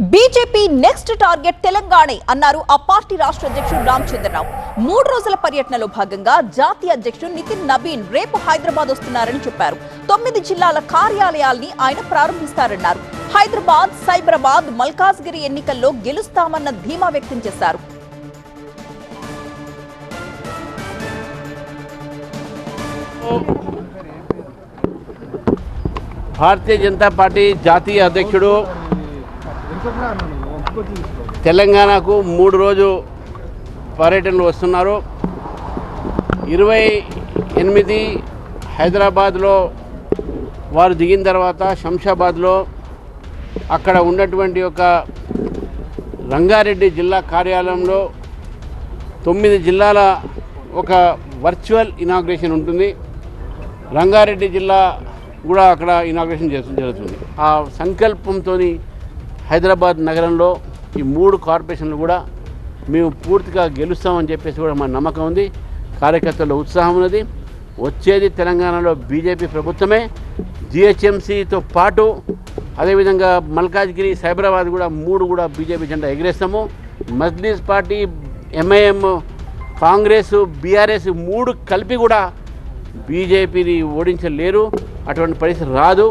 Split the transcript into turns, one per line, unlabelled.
BJP next target Telangana అన్నారు ఆ party రాష్ట్ర అధ్యక్షుడు రామచంద్రరావు. 3 రోజుల పర్యటనలో భాగంగా జాతీయ అధ్యక్షుడు నితిన్ నబీన్ రేపు హైదరాబాద్ వస్తున్నారని చెప్పారు. 9 జిల్లాల కార్యాలయాల్ని ఆయన ప్రారంభిస్తారన్నారు. హైదరాబాద్, సైబరాబాద్, మల్కాజ్గిరి ఎన్నికల్లో గెలుస్తామన్న ధీమా వ్యక్తం చేశారు.
భారతీయ జనతా పార్టీ జాతీయ అధ్యక్షుడు తెలంగాణకు 3 రోజు పర్యటనలు వస్తున్నారు. 28 హైదరాబాద్లో వారు దిగిన తర్వాత శంషాబాద్లో అక్కడ ఉన్నటువంటి ఒక రంగారెడ్డి జిల్లా కార్యాలయంలో 9 జిల్లాల ఒక వర్చువల్ ఇనాగ్రేషన్ ఉంటుంది. రంగారెడ్డి జిల్లా కూడా అక్కడ ఇనాగ్రేషన్ జరుగుతుంది. ఆ సంకల్పంతో హైదరాబాద్ నగరంలో ఈ 3 కార్పొరేషన్లు కూడా మేము పూర్తిగా గెలుస్తామని చెప్పేసి కూడా మా నమ్మకం ఉంది. కార్యకర్తల్లో ఉత్సాహం ఉన్నది. వచ్చేది తెలంగాణలో బీజేపీ ప్రభుత్వమే. జిహెచ్ఎంసీతో పాటు అదేవిధంగా మల్కాజ్గిరి, సైబరాబాద్ కూడా 3 కూడా బీజేపీ జెండా ఎగిరేస్తాము. Majlis party, MIM, Congress, BRS 3 కలిపి కూడా బీజేపీని ఓడించలేరు. అటువంటి పరిస్థితి రాదు.